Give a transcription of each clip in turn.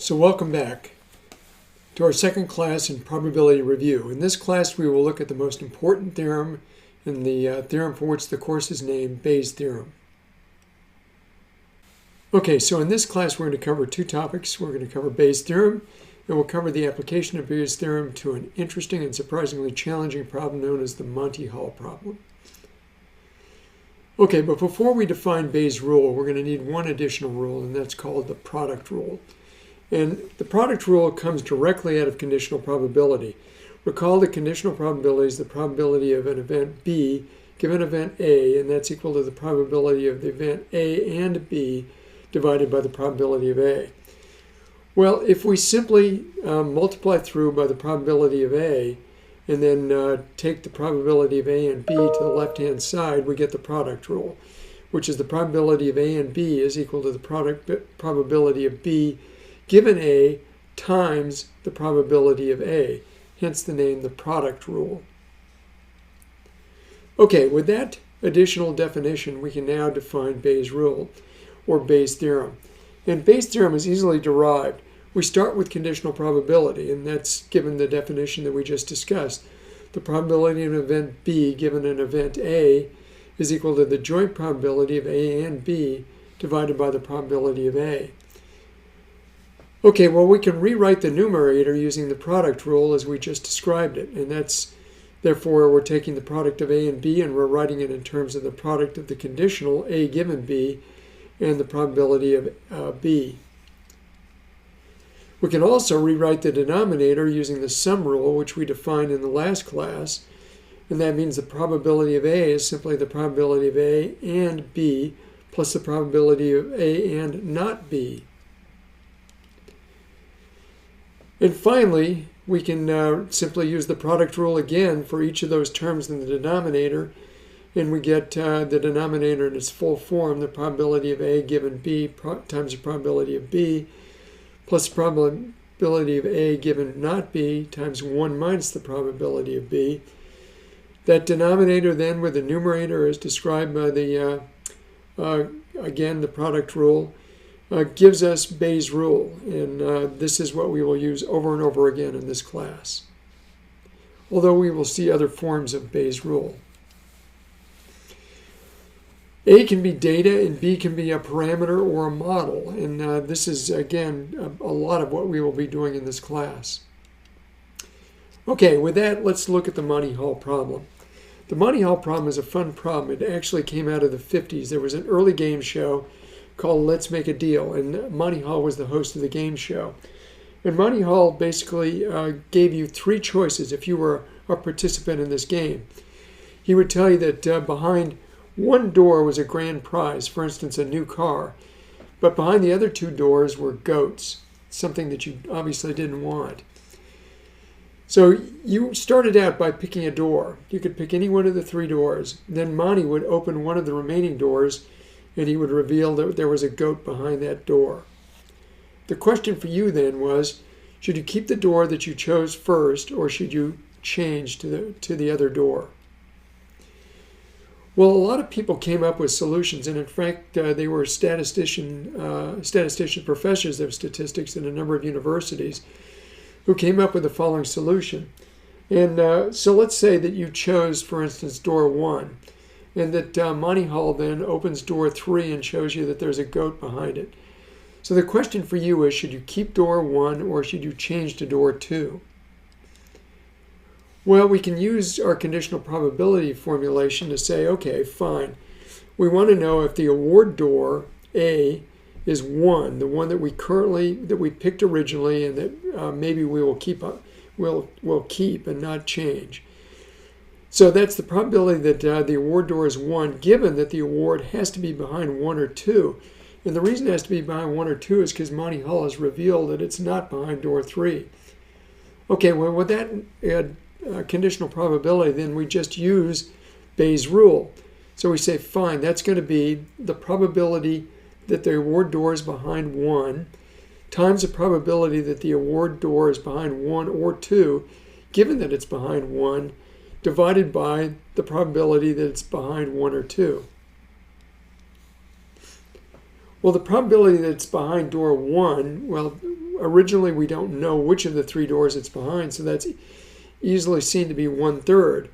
So welcome back to our second class in probability review. In this class we will look at the most important theorem in the theorem for which the course is named, Bayes' theorem. Okay, so in this class we're going to cover two topics. We're going to cover Bayes' theorem, and we'll cover the application of Bayes' theorem to an interesting and surprisingly challenging problem known as the Monty Hall problem. Okay, but before we define Bayes' rule, we're going to need one additional rule, and that's called the product rule. And the product rule comes directly out of conditional probability. Recall that conditional probability is the probability of an event B given event A, and that's equal to the probability of the event A and B divided by the probability of A. Well, if we simply multiply through by the probability of A, and then take the probability of A and B to the left-hand side, we get the product rule, which is the probability of A and B is equal to the probability of B given A times the probability of A, hence the name the product rule. Okay, with that additional definition, we can now define Bayes' rule, or Bayes' theorem. And Bayes' theorem is easily derived. We start with conditional probability, and that's given the definition that we just discussed. The probability of an event B given an event A is equal to the joint probability of A and B divided by the probability of A. Okay, well, we can rewrite the numerator using the product rule as we just described it, and that's, therefore, we're taking the product of A and B and we're writing it in terms of the product of the conditional A given B and the probability of B. We can also rewrite the denominator using the sum rule, which we defined in the last class, and that means the probability of A is simply the probability of A and B plus the probability of A and not B. And finally, we can simply use the product rule again for each of those terms in the denominator, and we get the denominator in its full form, the probability of A given B times the probability of B, plus the probability of A given not B times 1 minus the probability of B. That denominator then with the numerator is described by the, again, the product rule, gives us Bayes' rule, and this is what we will use over and over again in this class, although we will see other forms of Bayes' rule. A can be data and B can be a parameter or a model, and this is, again, a lot of what we will be doing in this class. Okay, with that, let's look at the Monty Hall problem. The Monty Hall problem is a fun problem. It actually came out of the 50s. There was an early game show called Let's Make a Deal, and Monty Hall was the host of the game show. And Monty Hall basically gave you three choices if you were a participant in this game. He would tell you that behind one door was a grand prize, for instance, a new car, but behind the other two doors were goats, something that you obviously didn't want. So you started out by picking a door. You could pick any one of the three doors. Then Monty would open one of the remaining doors, and he would reveal that there was a goat behind that door. The question for you then was, should you keep the door that you chose first, or should you change to the other door? Well, a lot of people came up with solutions, and in fact, they were statistician professors of statistics in a number of universities who came up with the following solution. And so let's say that you chose, for instance, door 1, and that Monty Hall then opens door 3 and shows you that there's a goat behind it. So the question for you is, should you keep door 1 or should you change to door 2? Well, we can use our conditional probability formulation to say, okay, fine. We want to know if the award door, A, is 1, the one that we picked originally and that maybe we will keep and not change. So that's the probability that the award door is 1, given that the award has to be behind 1 or 2. And the reason it has to be behind 1 or 2 is because Monty Hall has revealed that it's not behind door 3. Okay, well, with that conditional probability, then we just use Bayes' rule. So we say, fine, that's going to be the probability that the award door is behind 1 times the probability that the award door is behind 1 or 2, given that it's behind 1, divided by the probability that it's behind 1 or 2. Well, the probability that it's behind door 1, well, originally we don't know which of the three doors it's behind, so that's easily seen to be 1/3.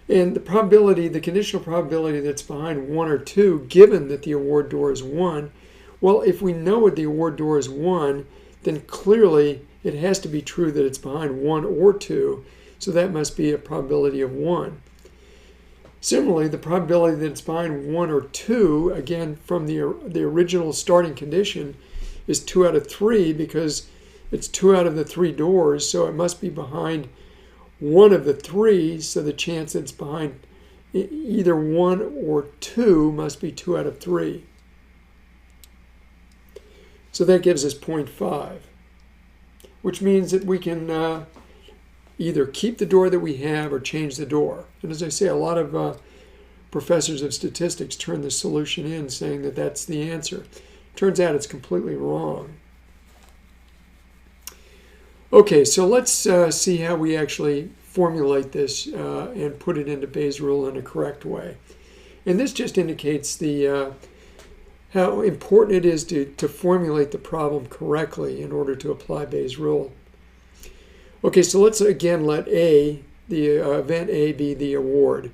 And the probability, the conditional probability that's behind 1 or 2, given that the award door is 1, well, if we know what the award door is 1, then clearly it has to be true that it's behind 1 or 2, so that must be a probability of 1. Similarly, the probability that it's behind 1 or 2, again, from the original starting condition, is 2 out of 3 because it's 2 out of the 3 doors, so it must be behind 1 of the 3, so the chance that it's behind either 1 or 2 must be 2 out of 3. So that gives us 0.5, which means that we can either keep the door that we have or change the door. And as I say, a lot of professors of statistics turn the solution in saying that that's the answer. Turns out it's completely wrong. Okay, so let's see how we actually formulate this and put it into Bayes' rule in a correct way. And this just indicates the how important it is to formulate the problem correctly in order to apply Bayes' rule. Okay, so let's again let A, the event A, be the award.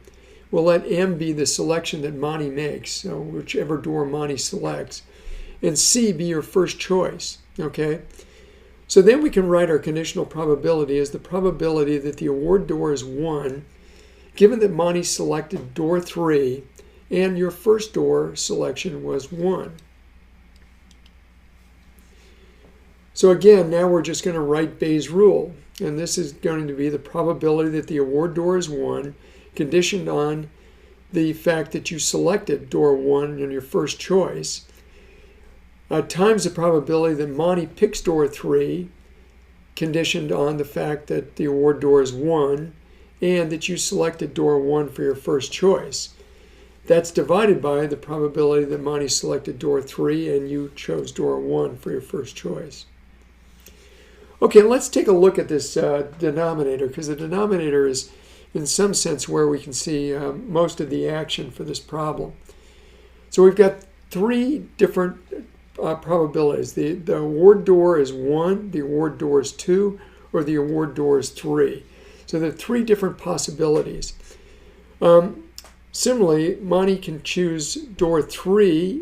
We'll let M be the selection that Monty makes, so whichever door Monty selects, and C be your first choice, okay? So then we can write our conditional probability as the probability that the award door is 1, given that Monty selected door 3, and your first door selection was 1. So again, now we're just going to write Bayes' rule. And this is going to be the probability that the award door is 1, conditioned on the fact that you selected door 1 in your first choice, times the probability that Monty picks door 3, conditioned on the fact that the award door is 1, and that you selected door 1 for your first choice. That's divided by the probability that Monty selected door 3 and you chose door 1 for your first choice. Okay, let's take a look at this denominator, because the denominator is in some sense where we can see most of the action for this problem. So we've got 3 different probabilities. The award door is 1, the award door is 2, or the award door is 3. So there are 3 different possibilities. Similarly, Monty can choose door 3.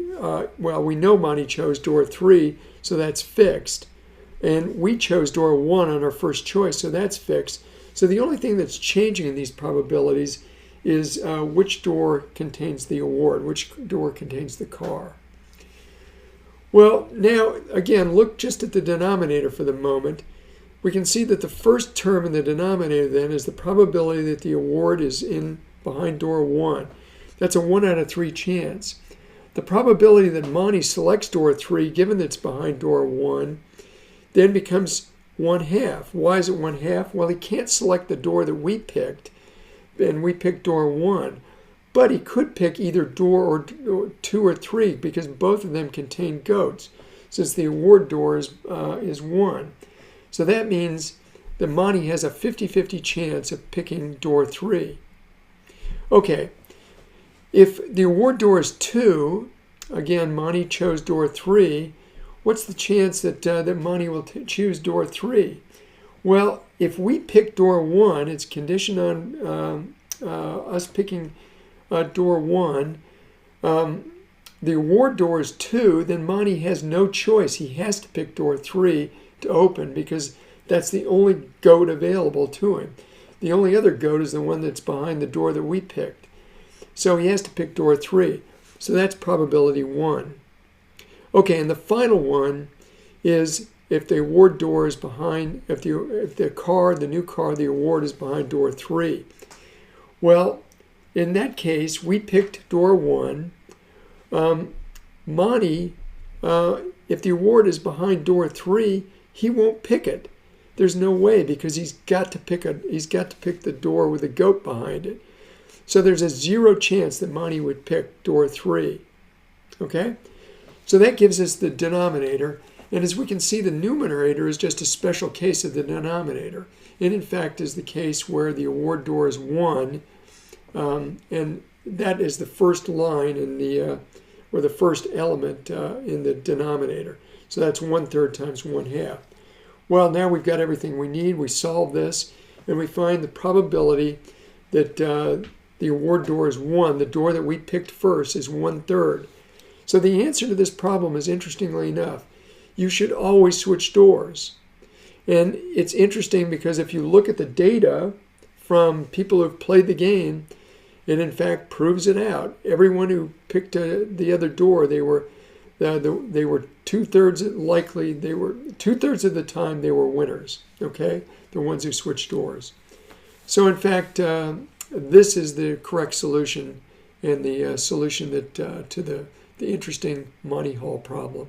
Well, we know Monty chose door 3, so that's fixed. And we chose door 1 on our first choice, so that's fixed. So the only thing that's changing in these probabilities is which door contains the award, which door contains the car. Well, now, again, look just at the denominator for the moment. We can see that the first term in the denominator then is the probability that the award is in behind door 1. That's a 1 out of 3 chance. The probability that Monty selects door 3, given that it's behind door 1, then becomes 1/2. Why is it 1/2? Well, he can't select the door that we picked, and we picked door 1. But he could pick either door or 2 or 3 because both of them contain goats, since the award door is 1. So that means that Monty has a 50-50 chance of picking door 3. Okay, if the award door is 2, again, Monty chose door 3, what's the chance that Monty will choose door 3? Well, if we pick door 1, it's conditioned on us picking door 1. The award door is 2, then Monty has no choice. He has to pick door 3 to open because that's the only goat available to him. The only other goat is the one that's behind the door that we picked. So he has to pick door 3. So that's probability 1. Okay, and the final one is if the award door is behind, if the new car, the award is behind door 3. Well, in that case, we picked door 1. Monty, if the award is behind door 3, he won't pick it. There's no way because he's got to pick the door with a goat behind it. So there's a 0 chance that Monty would pick door 3. Okay? So that gives us the denominator. And as we can see, the numerator is just a special case of the denominator. It, in fact, is the case where the award door is 1. And that is the first line in the, or the first element in the denominator. So that's 1/3 times 1/2. Well, now we've got everything we need. We solve this, and we find the probability that the award door is 1. The door that we picked first is 1/3. So the answer to this problem is, interestingly enough, you should always switch doors. And it's interesting because if you look at the data from people who've played the game, it in fact proves it out. Everyone who picked the other door, they were 2/3 likely. They were 2/3 of the time they were winners. Okay, the ones who switched doors. So in fact, this is the correct solution, and the solution that to the interesting Monty Hall problem.